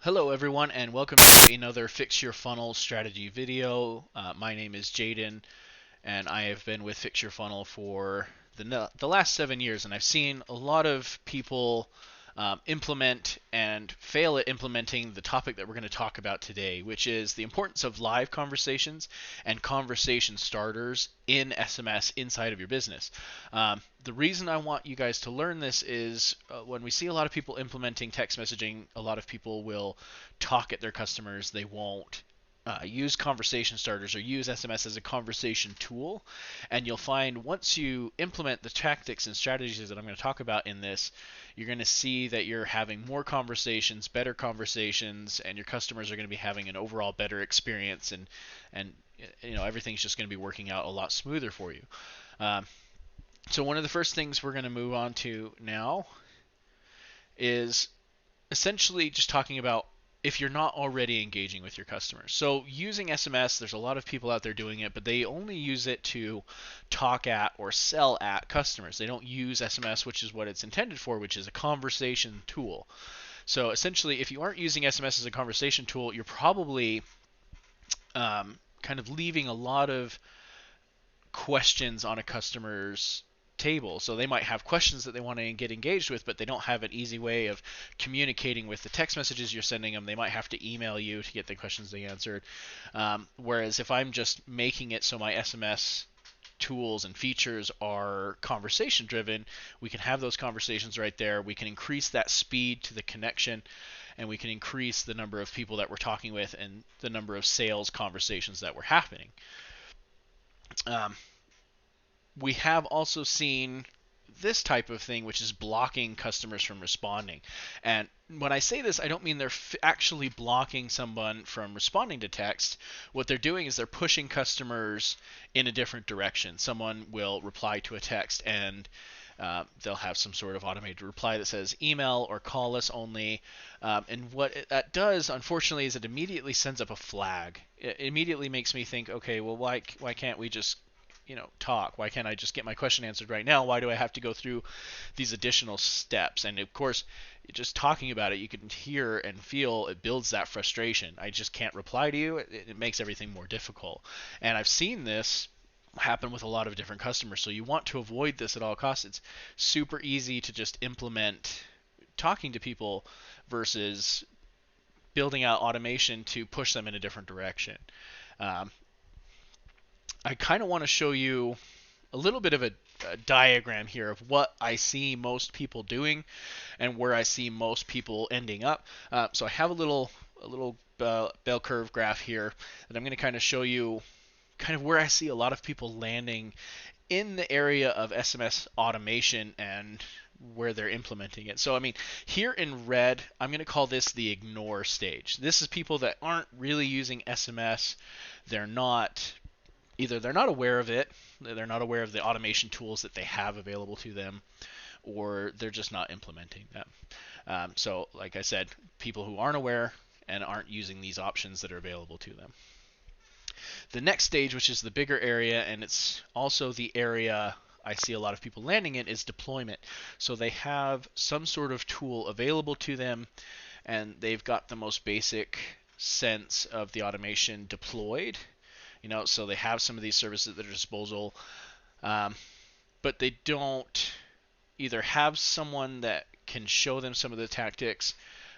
Hello everyone and welcome to another Fix Your Funnel strategy video. My name is Jaden and I have been with Fix Your Funnel for the last 7 years, and I've seen a lot of people implement and fail at implementing the topic that we're going to talk about today, which is the importance of live conversations and conversation starters in SMS inside of your business. The reason I want you guys to learn this is when we see a lot of people implementing text messaging, a lot of people will talk at their customers. They won't use conversation starters or use SMS as a conversation tool. And you'll find once you implement the tactics and strategies that I'm going to talk about in this, you're going to see that you're having more conversations, better conversations, and your customers are going to be having an overall better experience, and everything's just going to be working out a lot smoother for you. So one of the first things we're going to move on to now is essentially just talking about if you're not already engaging with your customers. So using SMS, there's a lot of people out there doing it, but they only use it to talk at or sell at customers. They don't use SMS, which is what it's intended for, which is a conversation tool. So essentially, if you aren't using SMS as a conversation tool, you're probably kind of leaving a lot of questions on a customer's table. So they might have questions that they want to get engaged with, but they don't have an easy way of communicating with the text messages you're sending them. They might have to email you to get the questions they answered. Whereas if I'm just making it so my SMS tools and features are conversation driven, we can have those conversations right there. We can increase that speed to the connection, and we can increase the number of people that we're talking with and the number of sales conversations that were happening. We have also seen this type of thing, which is blocking customers from responding. And when I say this, I don't mean they're actually blocking someone from responding to text. What they're doing is they're pushing customers in a different direction. Someone will reply to a text and they'll have some sort of automated reply that says email or call us only. And what that does, unfortunately, is it immediately sends up a flag. It immediately makes me think, okay, well, why can't we just talk? Why can't I just get my question answered right now? Why do I have to go through these additional steps? And of course, just talking about it, you can hear and feel it builds that frustration. I just can't reply to you. It makes everything more difficult. And I've seen this happen with a lot of different customers. So you want to avoid this at all costs. It's super easy to just implement talking to people versus building out automation to push them in a different direction. I kind of want to show you a little bit of a diagram here of what I see most people doing and where I see most people ending up. So I have a little bell curve graph here that I'm going to kind of show you kind of where I see a lot of people landing in the area of SMS automation and where they're implementing it. So I mean, here in red, I'm going to call this the ignore stage. This is people that aren't really using SMS. They're not aware of it, they're not aware of the automation tools that they have available to them, or they're just not implementing them. So like I said, people who aren't aware and aren't using these options that are available to them. The next stage, which is the bigger area, and it's also the area I see a lot of people landing in, is deployment. So they have some sort of tool available to them, and they've got the most basic sense of the automation deployed. So they have some of these services at their disposal, but they don't either have someone that can show them some of the tactics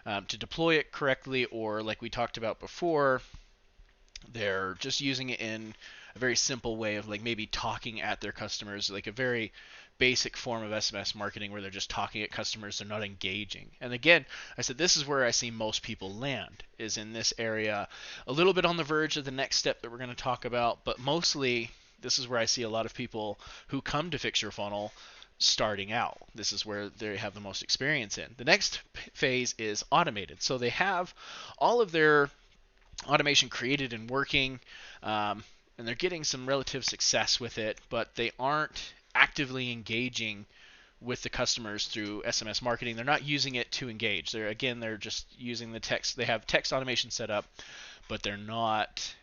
to deploy it correctly, or like we talked about before, they're just using it in a very simple way of like maybe talking at their customers, like a very basic form of SMS marketing where they're just talking at customers, they're not engaging. And again, I said this is where I see most people land, is in this area, a little bit on the verge of the next step that we're going to talk about, but mostly this is where I see a lot of people who come to Fix Your Funnel starting out. This is where they have the most experience in. The next phase is automated. So they have all of their automation created and working, and they're getting some relative success with it, but they aren't actively engaging with the customers through SMS marketing. They're not using it to engage. They're just using the text. They have text automation set up, but they're not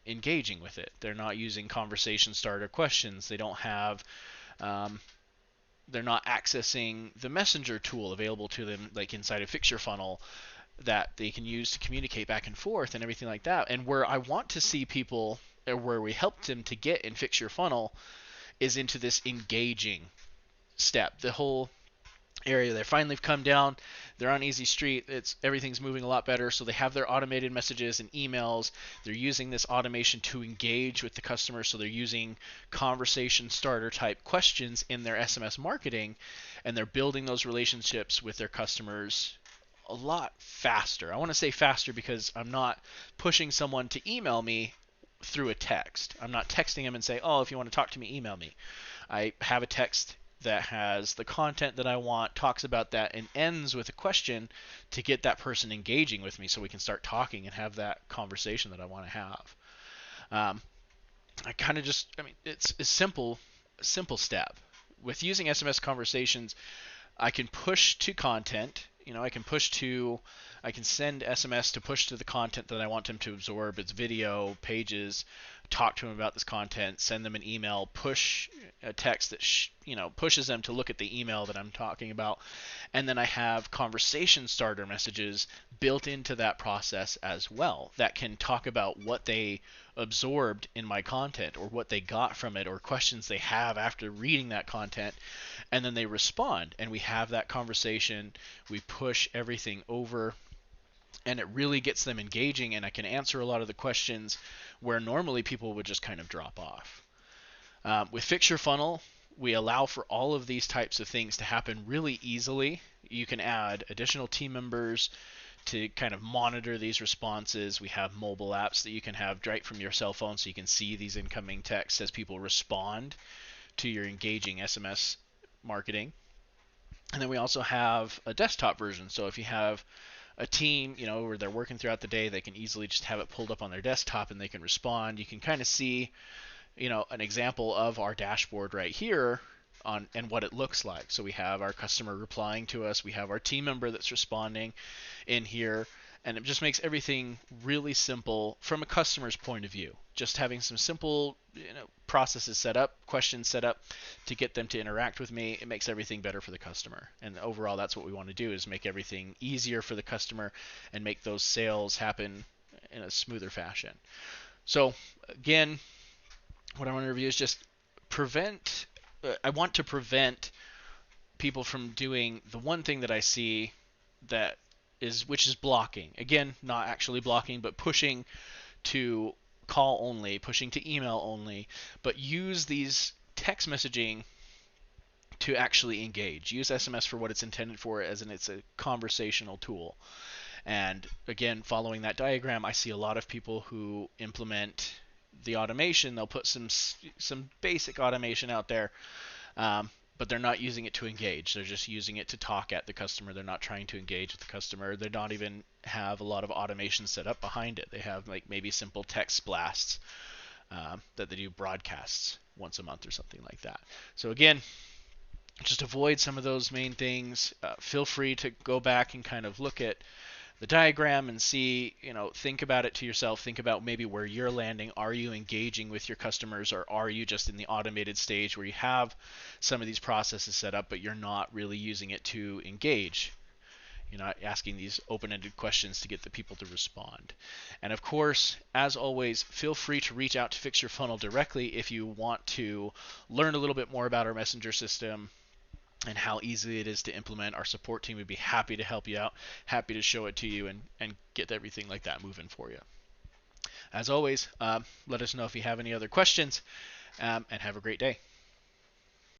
engaging with it. They're not using conversation starter questions. They don't have they're not accessing the messenger tool available to them like inside of Fix Your Funnel that they can use to communicate back and forth and everything like that. And where I want to see people, or where we helped them to get and fix your funnel, is into this engaging step. The whole area, they finally come down, they're on easy street, it's everything's moving a lot better, so they have their automated messages and emails. They're using this automation to engage with the customer, so they're using conversation starter type questions in their SMS marketing, and they're building those relationships with their customers a lot faster. I want to say faster because I'm not pushing someone to email me through a text. I'm not texting them and say, oh, if you want to talk to me, email me. I have a text that has the content that I want, talks about that, and ends with a question to get that person engaging with me so we can start talking and have that conversation that I want to have. It's a simple step. With using SMS conversations, I can push to content. I can send SMS to push to the content that I want them to absorb. It's video, pages, talk to them about this content, send them an email, push a text that pushes them to look at the email that I'm talking about. And then I have conversation starter messages built into that process as well that can talk about what they absorbed in my content, or what they got from it, or questions they have after reading that content, and then they respond and we have that conversation. We push everything over, and it really gets them engaging, and I can answer a lot of the questions where normally people would just kind of drop off. With Fix Your Funnel, we allow for all of these types of things to happen really easily. You can add additional team members to kind of monitor these responses. We have mobile apps that you can have right from your cell phone, so you can see these incoming texts as people respond to your engaging SMS marketing. And then we also have a desktop version. So if you have a team, where they're working throughout the day, they can easily just have it pulled up on their desktop and they can respond. You can kind of see, an example of our dashboard right here and what it looks like. So we have our customer replying to us, we have our team member that's responding in here, and it just makes everything really simple from a customer's point of view. Just having some simple processes set up, questions set up to get them to interact with me, it makes everything better for the customer. And overall, that's what we want to do, is make everything easier for the customer and make those sales happen in a smoother fashion. So again, what I want to review is just I want to prevent people from doing the one thing that I see which is blocking. Again, not actually blocking, but pushing to call only, pushing to email only, but use these text messaging to actually engage. Use SMS for what it's intended for, as in it's a conversational tool. And again, following that diagram, I see a lot of people who implement the automation. They'll put some basic automation out there, but they're not using it to engage. They're just using it to talk at the customer. They're not trying to engage with the customer. They don't even have a lot of automation set up behind it. They have maybe simple text blasts that they do broadcasts once a month or something like that. So again, just avoid some of those main things. Feel free to go back and kind of look at the diagram and see, think about it to yourself. Think about maybe where you're landing. Are you engaging with your customers, or are you just in the automated stage where you have some of these processes set up, but you're not really using it to engage? You're not asking these open-ended questions to get the people to respond. And of course, as always, feel free to reach out to Fix Your Funnel directly if you want to learn a little bit more about our messenger system and how easy it is to implement. Our support team would be happy to help you out, happy to show it to you and get everything like that moving for you. As always, let us know if you have any other questions, and have a great day.